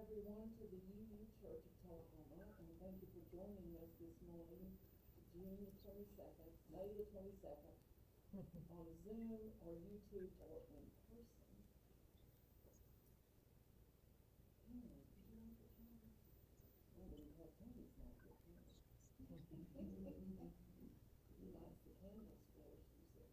everyone to the UU Church of Tullahoma, and thank you for joining us this morning, June the 22nd, May the 22nd, on Zoom or YouTube or in person. Well, we have Tony's not good Tony. He likes the candles for us, she said.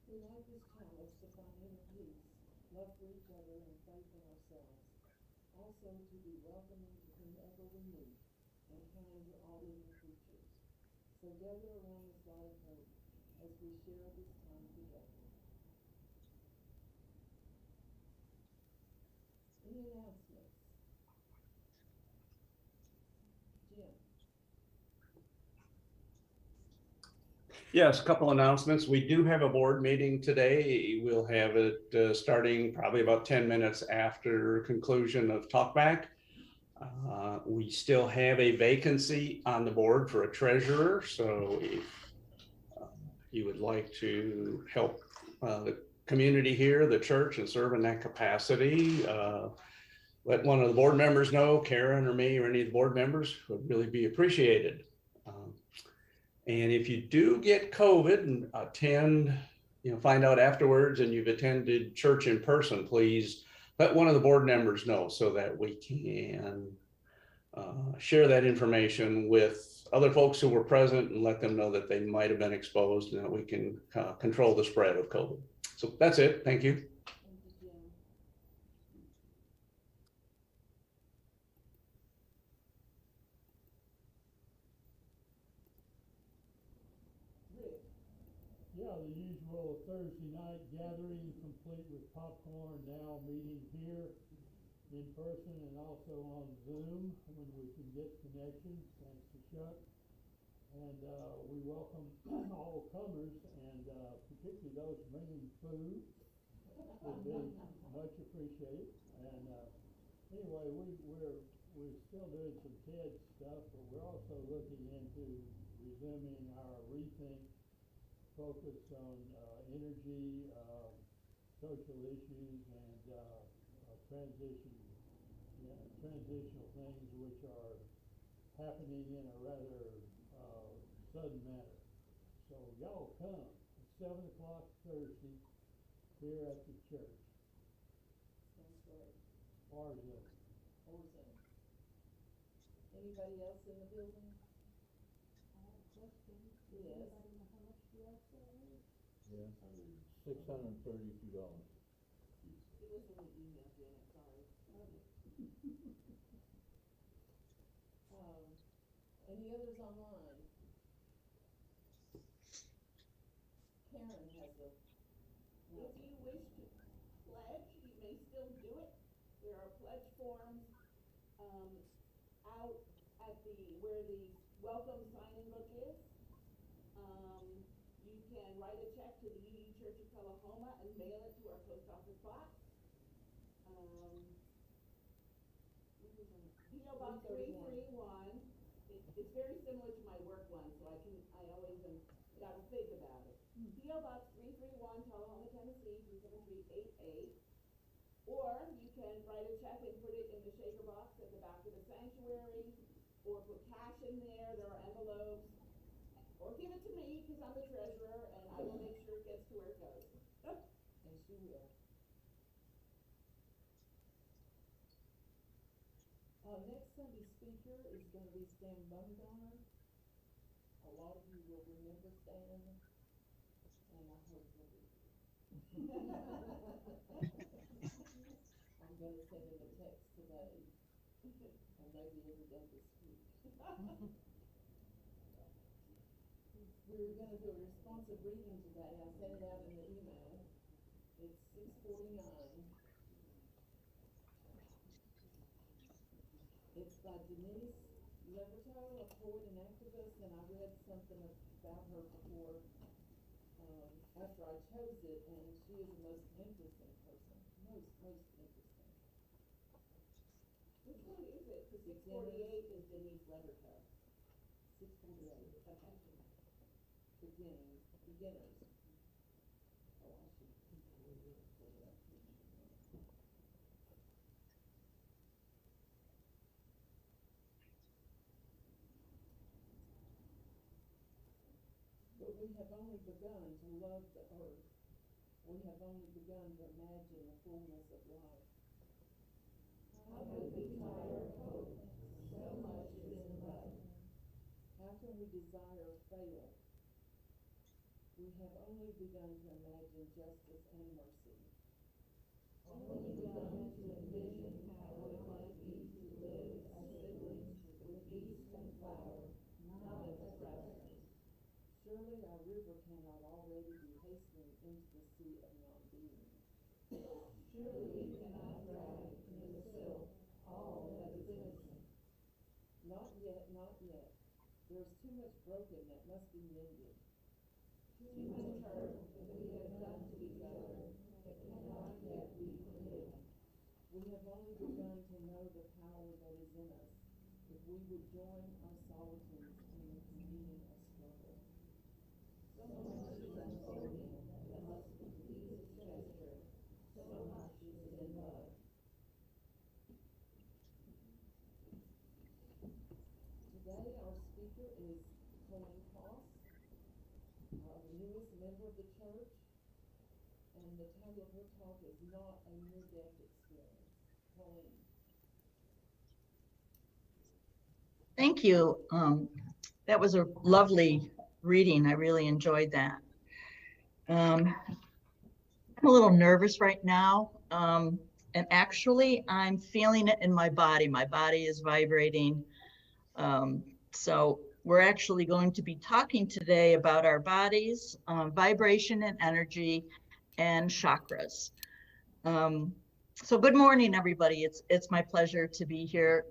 We like this chalice to find inner peace, love for each other, and faith in ourselves. Also to be welcoming to whomever we meet, and kind to all living creatures. So gather around this light of hope as we share this time together. Any announcements? Jim? Yes, a couple announcements. We do have a board meeting today. We'll have it starting probably about 10 minutes after conclusion of talkback. We still have a vacancy on the board for a treasurer. So if you would like to help the community here, the church, and serve in that capacity, let one of the board members know, Karen or me or any of the board members, would really be appreciated. And if you do get COVID and attend, find out afterwards and you've attended church in person, please let one of the board members know so that we can share that information with other folks who were present and let them know that they might have been exposed and that we can control the spread of COVID. So that's it. Thank you. Thank you, Jim. Rick? Yeah, the usual Thursday night gathering, complete with popcorn, now meeting here in person and also on Zoom when we can get connection, thanks to Chuck. And we welcome all comers, and particularly those bringing food would be much appreciated. And anyway, we're still doing some TED stuff, but we're also looking into resuming our rethink focus on energy, social issues, and transitional things which are happening in a rather sudden manner. So y'all come at 7 o'clock Thursday here at the church. Sounds great. Or Zoom. Or Zoom. Anybody else in the building? Question. Yes. Anybody know how much the outside is? Yeah. $632. It was in the email, Janet, sorry. Any others online? Karen has a. If you wish to pledge, you may still do it. There are pledge forms out at where the welcome sign-in book is. You can write a check to the UU Church of Tullahoma and mail it to our post office box. P.O. Box 331. It's very similar to my work one, so I always gotta think about it. P.O. Box 331, Tullahoma, Tennessee 37388. Or you can write a check and put it in the shaker box at the back of the sanctuary, or put cash in there. There are envelopes. Or give it to me because I'm the treasurer, and I will make sure it gets to where it goes. And she will. Next Sunday speaker is going to be Stan Bumgarner. A lot of you will remember Stan, and I hope you'll be. I'm going to send him a text today, and maybe every day this week. We're going to do a responsive reading today. I sent it out in the email. It's 6:49. It's by Denise Leverto, a poet and activist, and I read something about her before, after I chose it, and she is the most interesting person. Most interesting. Which one is it? Cause 648 is Denise Levertov. 648, Okay. beginners. Oh, I see. But we have only begun to love the earth. We have only begun to imagine the fullness of life. How could we tire of hope? So much is in love. How can we desire fail? We have only begun to imagine justice and mercy. Only begun to envision how it might be to live as siblings with peace and flower, not as oppressors. Surely our river cannot already be hastening into the sea of non-being. Surely we cannot drag in the silt all that is innocent. Not yet, not yet. There is too much broken that must be mended. Too much hurt that we have done to each other that cannot yet be forgiven. We have only begun to know the power that is in us, if we would join our solitudes in the convening of struggle. So much is unfolding that must complete its gesture. So much is in love. Today our speaker is Colleen Coss, the newest member of the church, and the title of her talk is Not a Near-Death Experience. Colleen. Thank you. That was a lovely reading. I really enjoyed that. I'm a little nervous right now. And actually, I'm feeling it in my body. My body is vibrating. So we're actually going to be talking today about our bodies, vibration and energy, and chakras. So good morning, everybody. It's my pleasure to be here,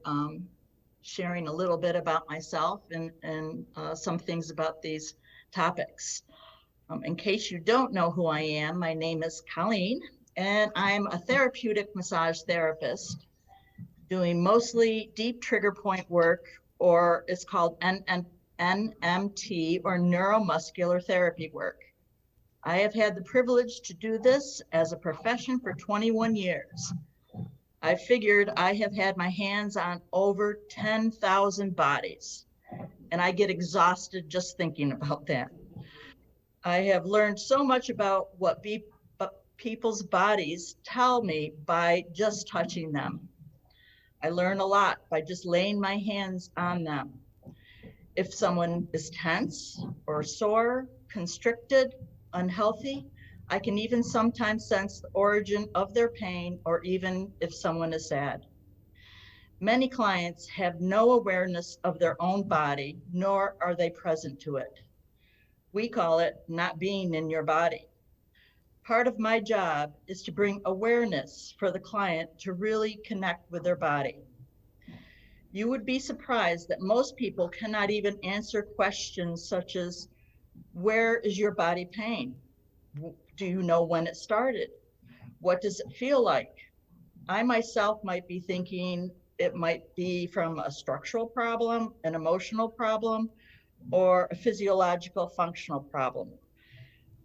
sharing a little bit about myself and some things about these topics. In case you don't know who I am, my name is Colleen, and I'm a therapeutic massage therapist doing mostly deep trigger point work, or it's called NMT, or neuromuscular therapy work. I have had the privilege to do this as a profession for 21 years. I figured I have had my hands on over 10,000 bodies, and I get exhausted just thinking about that. I have learned so much about what people's bodies tell me by just touching them. I learn a lot by just laying my hands on them. If someone is tense or sore, constricted, unhealthy, I can even sometimes sense the origin of their pain, or even if someone is sad. Many clients have no awareness of their own body, nor are they present to it. We call it not being in your body. Part of my job is to bring awareness for the client to really connect with their body. You would be surprised that most people cannot even answer questions such as, where is your body pain? Do you know when it started? What does it feel like? I myself might be thinking it might be from a structural problem, an emotional problem, or a physiological functional problem.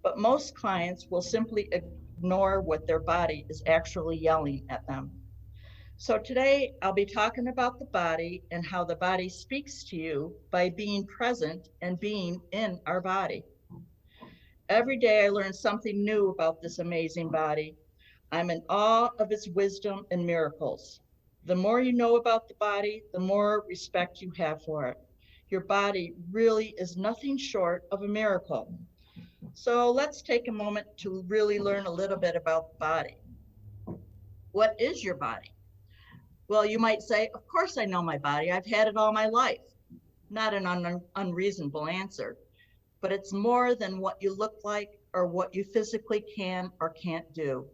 But most clients will simply ignore what their body is actually yelling at them. So today I'll be talking about the body and how the body speaks to you by being present and being in our body. Every day I learn something new about this amazing body. I'm in awe of its wisdom and miracles. The more you know about the body, the more respect you have for it. Your body really is nothing short of a miracle. So let's take a moment to really learn a little bit about the body. What is your body? Well, you might say, of course I know my body. I've had it all my life. Not an unreasonable answer, but it's more than what you look like or what you physically can or can't do.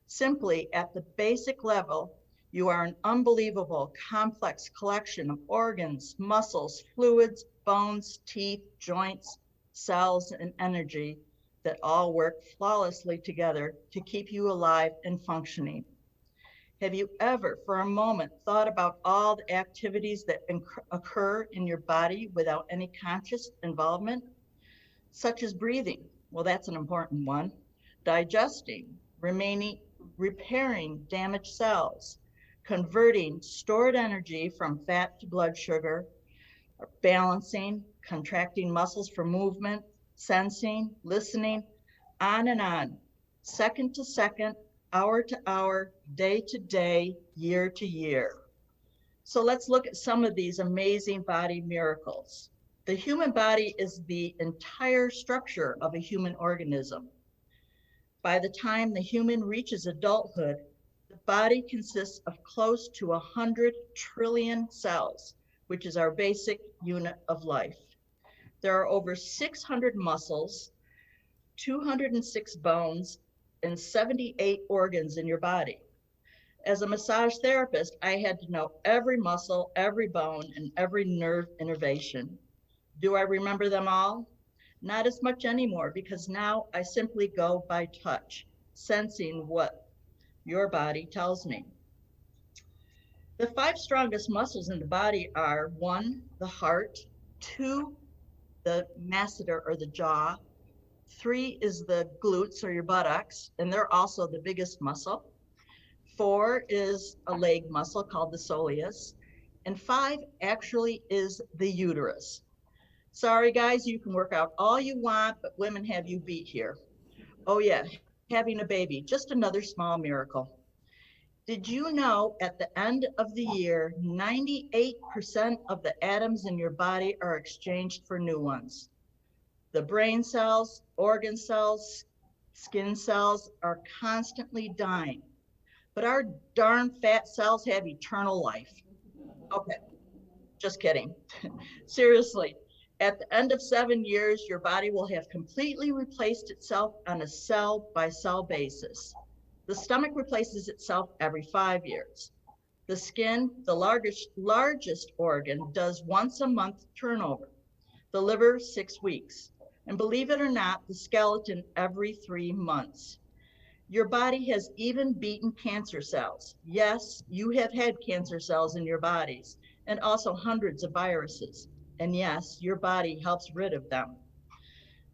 Simply, at the basic level, you are an unbelievable, complex collection of organs, muscles, fluids, bones, teeth, joints, cells, and energy that all work flawlessly together to keep you alive and functioning. Have you ever, for a moment, thought about all the activities that occur in your body without any conscious involvement? Such as breathing, well, that's an important one, digesting, repairing damaged cells, converting stored energy from fat to blood sugar, balancing, contracting muscles for movement, sensing, listening, on and on, second to second, hour to hour, day to day, year to year. So let's look at some of these amazing body miracles. The human body is the entire structure of a human organism. By the time the human reaches adulthood, the body consists of close to 100 trillion cells, which is our basic unit of life. There are over 600 muscles, 206 bones, and 78 organs in your body. As a massage therapist, I had to know every muscle, every bone, and every nerve innervation. Do I remember them all? Not as much anymore, because now I simply go by touch, sensing what your body tells me. The 5 strongest muscles in the body are 1, the heart, 2, the masseter or the jaw, 3 is the glutes or your buttocks, and they're also the biggest muscle. 4 is a leg muscle called the soleus, and 5 actually is the uterus. Sorry guys, you can work out all you want, but women have you beat here. Oh yeah, having a baby, just another small miracle. Did you know at the end of the year, 98% of the atoms in your body are exchanged for new ones? The brain cells, organ cells, skin cells are constantly dying, but our darn fat cells have eternal life. Okay, just kidding. Seriously. At the end of 7 years, your body will have completely replaced itself on a cell-by-cell basis. The stomach replaces itself every 5 years. The skin, the largest organ, does once a month turnover. The liver, 6 weeks. And believe it or not, the skeleton every 3 months. Your body has even beaten cancer cells. Yes, you have had cancer cells in your bodies, and also hundreds of viruses. And yes, your body helps rid of them.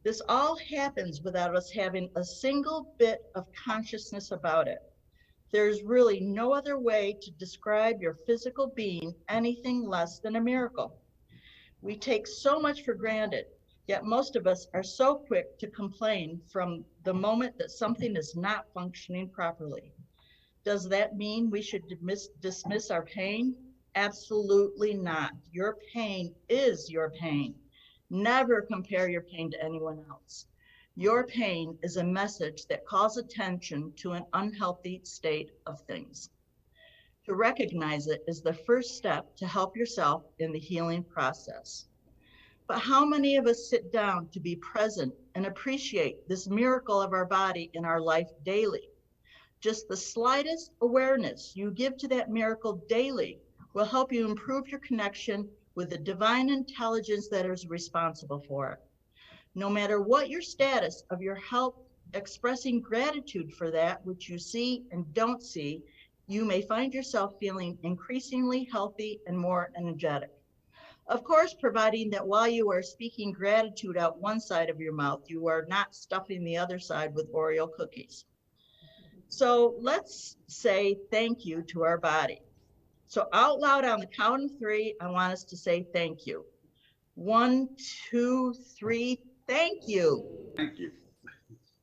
This all happens without us having a single bit of consciousness about it. There's really no other way to describe your physical being anything less than a miracle. We take so much for granted, yet most of us are so quick to complain from the moment that something is not functioning properly. Does that mean we should dismiss our pain? Absolutely not. Your pain is your pain. Never compare your pain to anyone else. Your pain is a message that calls attention to an unhealthy state of things. To recognize it is the first step to help yourself in the healing process. But how many of us sit down to be present and appreciate this miracle of our body in our life daily? Just the slightest awareness you give to that miracle daily will help you improve your connection with the divine intelligence that is responsible for it. No matter what your status of your health, expressing gratitude for that which you see and don't see, you may find yourself feeling increasingly healthy and more energetic. Of course, providing that while you are speaking gratitude out one side of your mouth, you are not stuffing the other side with Oreo cookies. So let's say thank you to our body. So out loud on the count of 3, I want us to say thank you. 1, 2, 3, thank you. Thank you.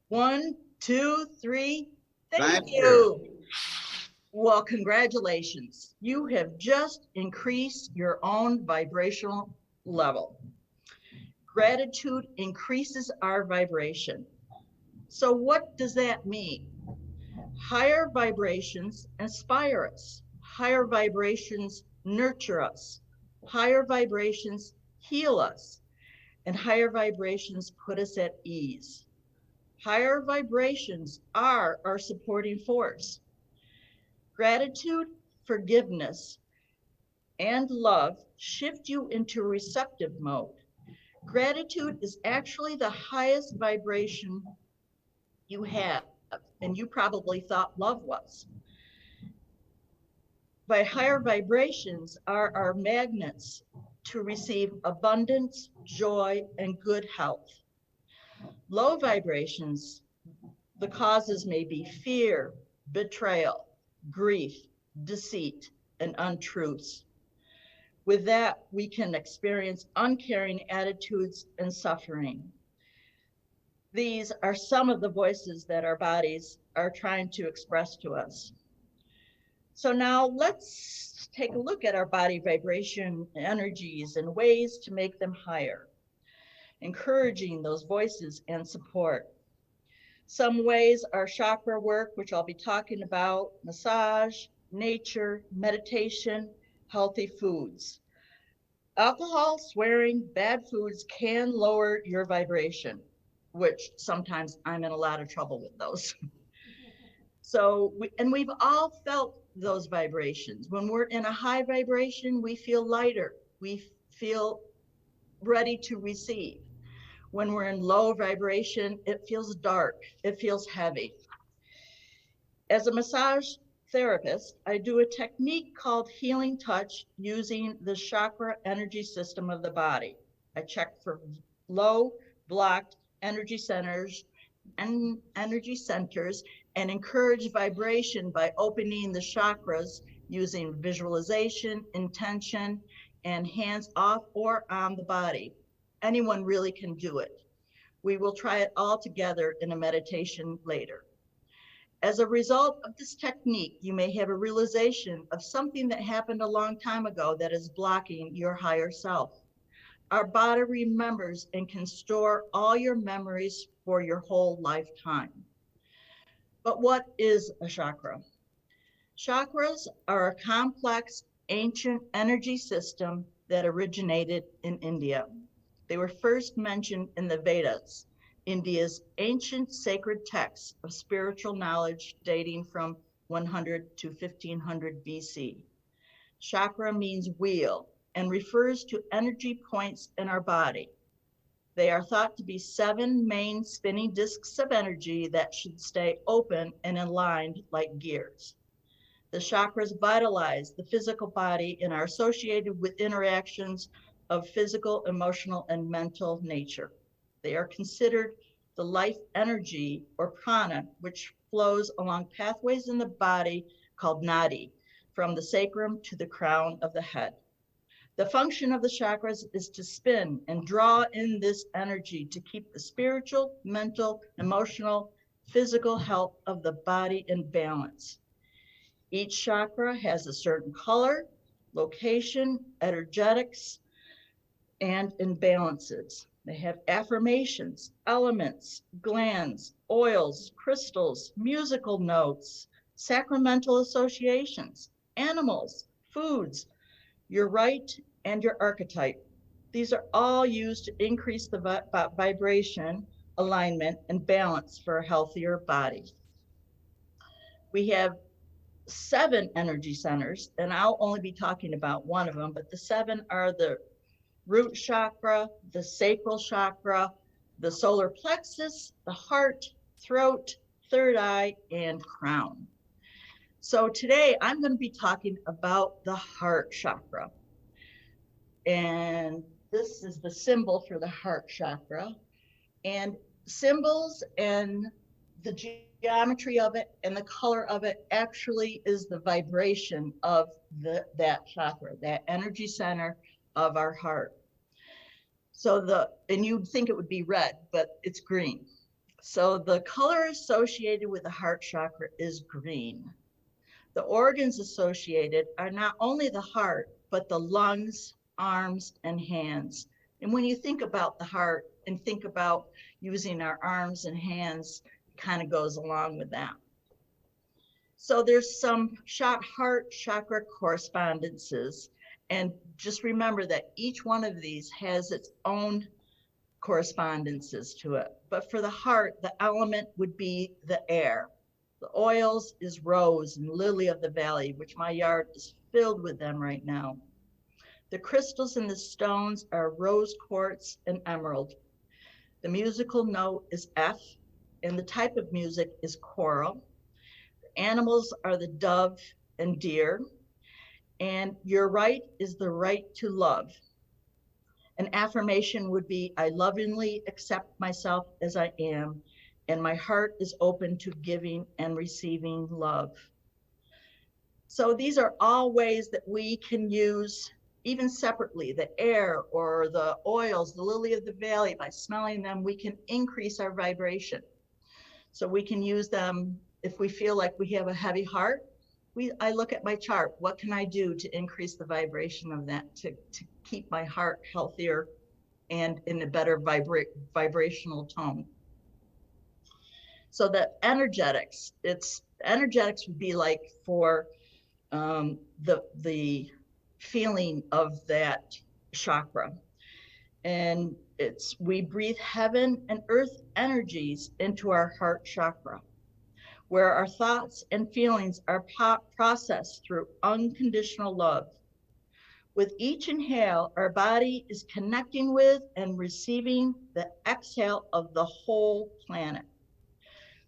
1, 2, 3, thank Thank you. you. Well, congratulations. You have just increased your own vibrational level. Gratitude increases our vibration. So what does that mean? Higher vibrations inspire us. Higher vibrations nurture us. Higher vibrations heal us. And higher vibrations put us at ease. Higher vibrations are our supporting force. Gratitude, forgiveness, and love shift you into receptive mode. Gratitude is actually the highest vibration you have, and you probably thought love was. By higher vibrations are our magnets to receive abundance, joy, and good health. Low vibrations, the causes may be fear, betrayal, grief, deceit, and untruths. With that, we can experience uncaring attitudes and suffering. These are some of the voices that our bodies are trying to express to us. So now let's take a look at our body vibration energies and ways to make them higher, encouraging those voices and support. Some ways are chakra work, which I'll be talking about, massage, nature, meditation, healthy foods. Alcohol, swearing, bad foods can lower your vibration, which sometimes I'm in a lot of trouble with those. So, we've all felt those vibrations. When we're in a high vibration, we feel lighter. We feel ready to receive. When we're in low vibration, it feels dark. It feels heavy. As a massage therapist, I do a technique called healing touch using the chakra energy system of the body. I check for low, blocked energy centers and encourage vibration by opening the chakras using visualization, intention, and hands off or on the body. Anyone really can do it. We will try it all together in a meditation later. As a result of this technique, you may have a realization of something that happened a long time ago that is blocking your higher self. Our body remembers and can store all your memories for your whole lifetime. But what is a chakra? Chakras are a complex, ancient energy system that originated in India. They were first mentioned in the Vedas, India's ancient sacred texts of spiritual knowledge dating from 100 to 1500 BC. Chakra means wheel and refers to energy points in our body. They are thought to be 7 main spinning discs of energy that should stay open and aligned like gears. The chakras vitalize the physical body and are associated with interactions of physical, emotional, and mental nature. They are considered the life energy or prana, which flows along pathways in the body called nadi, from the sacrum to the crown of the head. The function of the chakras is to spin and draw in this energy to keep the spiritual, mental, emotional, physical health of the body in balance. Each chakra has a certain color, location, energetics, and imbalances. They have affirmations, elements, glands, oils, crystals, musical notes, sacramental associations, animals, foods, your right, and your archetype. These are all used to increase the vibration, alignment, and balance for a healthier body. We have 7 energy centers, and I'll only be talking about one of them, but the 7 are the root chakra, the sacral chakra, the solar plexus, the heart, throat, third eye, and crown. So today I'm going to be talking about the heart chakra. And this is the symbol for the heart chakra. And symbols and the geometry of it and the color of it actually is the vibration of that chakra, that energy center of our heart. So and you'd think it would be red, but it's green. So the color associated with the heart chakra is green. The organs associated are not only the heart, but the lungs, arms, and hands. And when you think about the heart and think about using our arms and hands, it kind of goes along with that. So there's some heart chakra correspondences. And just remember that each one of these has its own correspondences to it. But for the heart, the element would be the air. The oils is rose and lily of the valley, which my yard is filled with them right now. The crystals and the stones are rose quartz and emerald. The musical note is F, and the type of music is choral. The animals are the dove and deer. And your right is the right to love. An affirmation would be, I lovingly accept myself as I am, and my heart is open to giving and receiving love. So these are all ways that we can use, even separately, the air or the oils, the lily of the valley. By smelling them, we can increase our vibration. So we can use them if we feel like we have a heavy heart. I look at my chart. What can I do to increase the vibration of that, to keep my heart healthier and in a better vibrational tone? So the energetics would be like for the feeling of that chakra. And we breathe heaven and earth energies into our heart chakra, where our thoughts and feelings are processed through unconditional love. With each inhale, our body is connecting with and receiving the exhale of the whole planet.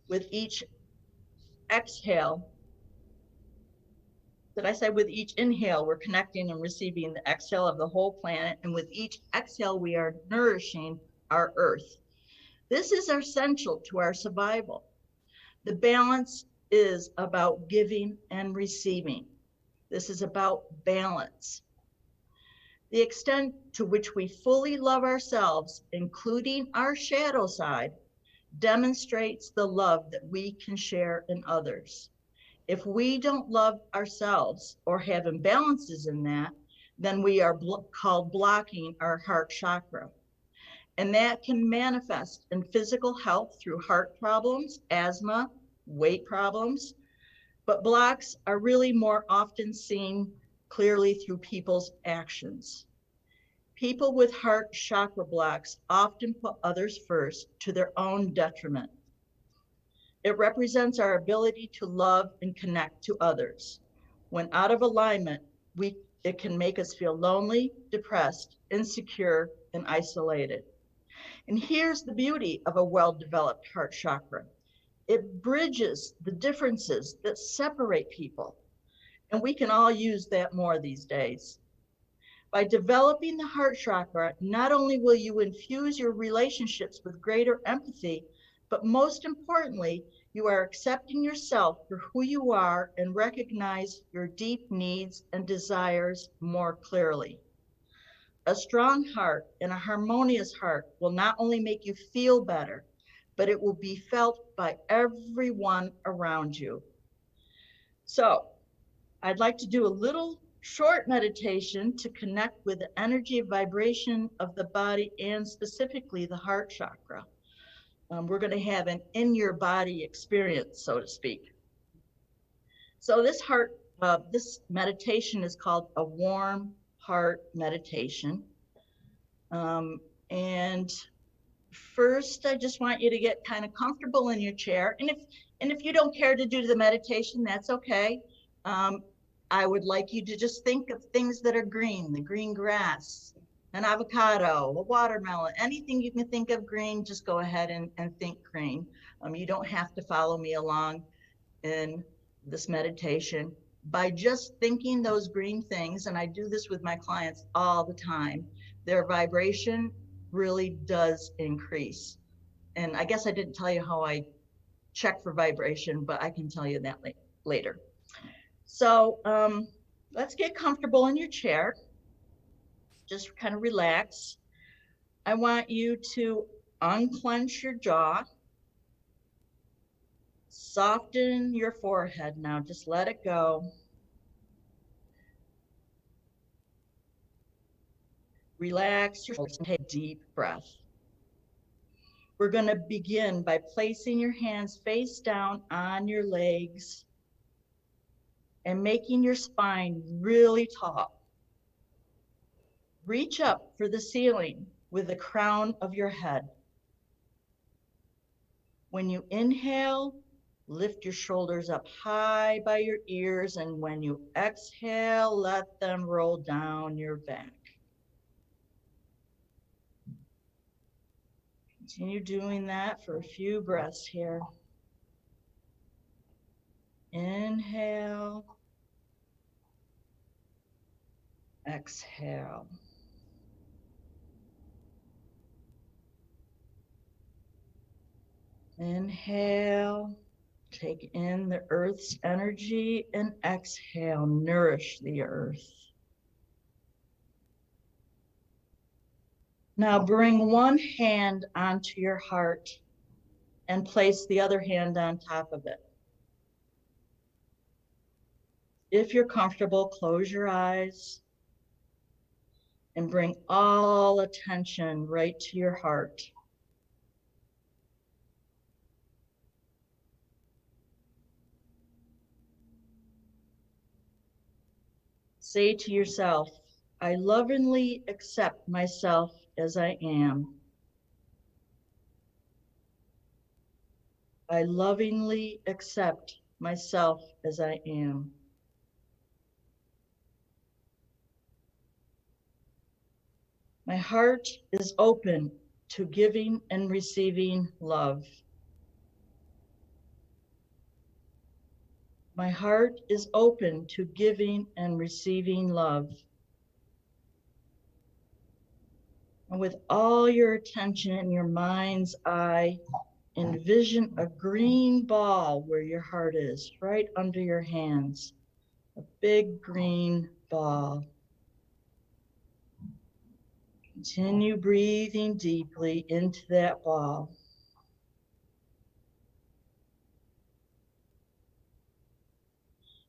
With each exhale, did I say with each inhale, we're connecting and receiving the exhale of the whole planet, and with each exhale, we are nourishing our earth. This is essential to our survival. The balance is about giving and receiving. This is about balance. The extent to which we fully love ourselves, including our shadow side, demonstrates the love that we can share in others. If we don't love ourselves or have imbalances in that, then we are called blocking our heart chakra. And that can manifest in physical health through heart problems, asthma, weight problems, but blocks are really more often seen clearly through people's actions. People with heart chakra blocks often put others first to their own detriment. It represents our ability to love and connect to others. When out of alignment, it can make us feel lonely, depressed, insecure, and isolated. And here's the beauty of a well-developed heart chakra. It bridges the differences that separate people. And we can all use that more these days. By developing the heart chakra, not only will you infuse your relationships with greater empathy, but most importantly, you are accepting yourself for who you are and recognize your deep needs and desires more clearly. A strong heart and a harmonious heart will not only make you feel better, but it will be felt by everyone around you. So I'd like to do a little short meditation to connect with the energy vibration of the body and specifically the heart chakra. We're going to have an in your body experience, so to speak. So this meditation is called a warm heart meditation. And first, I just want you to get kind of comfortable in your chair. And if you don't care to do the meditation, that's okay. I would like you to just think of things that are green, the green grass, an avocado, a watermelon, anything you can think of green, just go ahead and think green. You don't have to follow me along in this meditation. By just thinking those green things, and I do this with my clients all the time, their vibration really does increase. And I guess I didn't tell you how I check for vibration, but I can tell you that later. So let's get comfortable in your chair. Just kind of relax. I want you to unclench your jaw. Soften your forehead now, just let it go. Relax your shoulders and take a deep breath. We're going to begin by placing your hands face down on your legs and making your spine really tall. Reach up for the ceiling with the crown of your head. When you inhale, lift your shoulders up high by your ears, and when you exhale, let them roll down your back. Continue doing that for a few breaths here. Inhale. exhale. Inhale, take in the earth's energy, and exhale, nourish the earth. Now bring one hand onto your heart and place the other hand on top of it. If you're comfortable, close your eyes and bring all attention right to your heart. Say to yourself, I lovingly accept myself as I am. I lovingly accept myself as I am. My heart is open to giving and receiving love. My heart is open to giving and receiving love. And with all your attention in your mind's eye, envision a green ball where your heart is, right under your hands, a big green ball. Continue breathing deeply into that ball.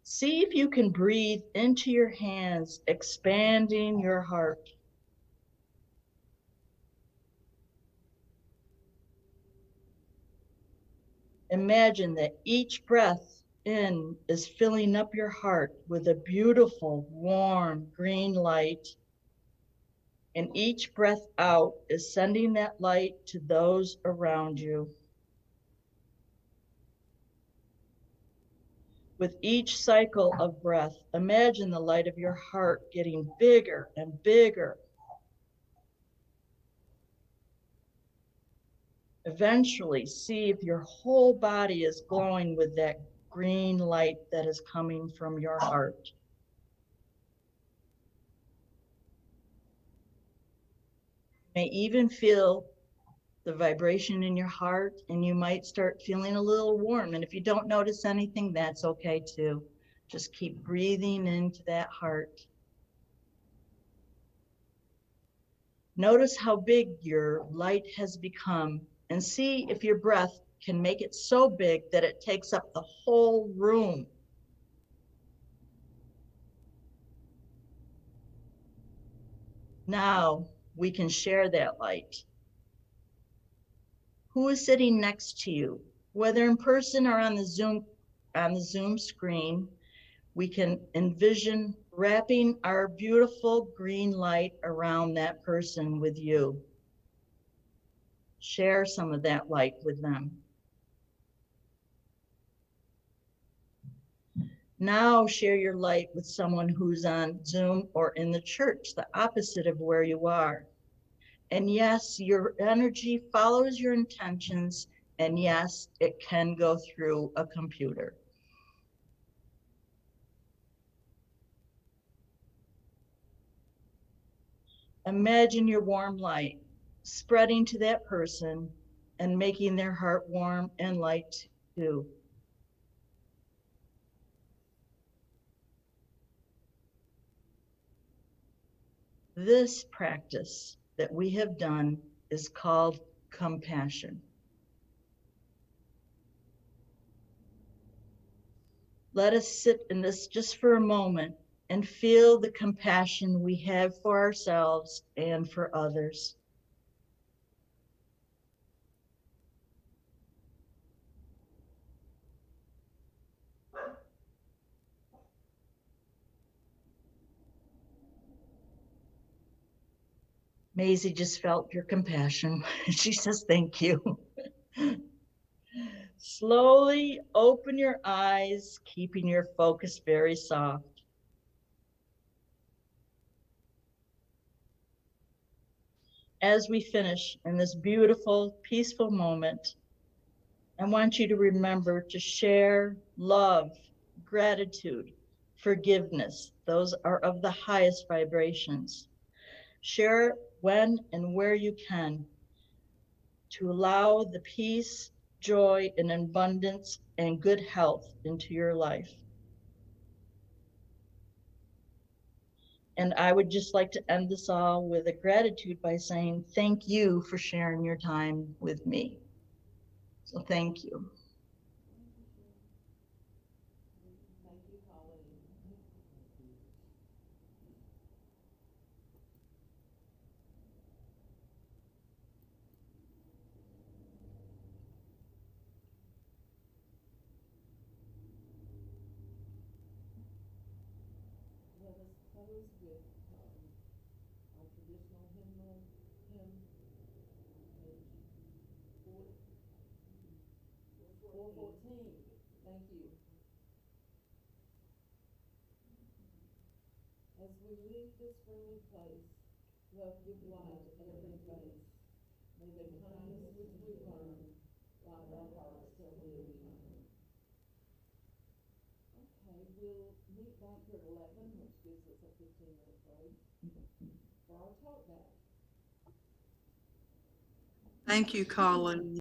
See if you can breathe into your hands, expanding your heart. Imagine that each breath in is filling up your heart with a beautiful, warm, green light. And each breath out is sending that light to those around you. With each cycle of breath, imagine the light of your heart getting bigger and bigger. Eventually, see if your whole body is glowing with that green light that is coming from your heart. You may even feel the vibration in your heart, and you might start feeling a little warm. And if you don't notice anything, that's okay too. Just keep breathing into that heart. Notice how big your light has become, and see if your breath can make it so big that it takes up the whole room. Now we can share that light. Who is sitting next to you? Whether in person or on the Zoom screen, we can envision wrapping our beautiful green light around that person with you. Share some of that light with them. Now share your light with someone who's on Zoom or in the church, the opposite of where you are. And yes, your energy follows your intentions, and yes, it can go through a computer. Imagine your warm light spreading to that person and making their heart warm and light too. This practice that we have done is called compassion. Let us sit in this just for a moment and feel the compassion we have for ourselves and for others. Maisie just felt your compassion. She says, thank you. Slowly open your eyes, keeping your focus very soft. As we finish in this beautiful, peaceful moment, I want you to remember to share love, gratitude, forgiveness. Those are of the highest vibrations. Share when and where you can to allow the peace, joy, and abundance and good health into your life. And I would just like to end this all with a gratitude by saying thank you for sharing your time with me. So thank you. Thank you, Colleen. Let us close with, our traditional hymn, page 414. Thank you. As we leave this friendly place, love give light to every face. May the kindness which we learn light our hearts till we return. Okay, we'll meet back here at 11, which gives us a 15-minute break for our talk back. Thank you, Colleen.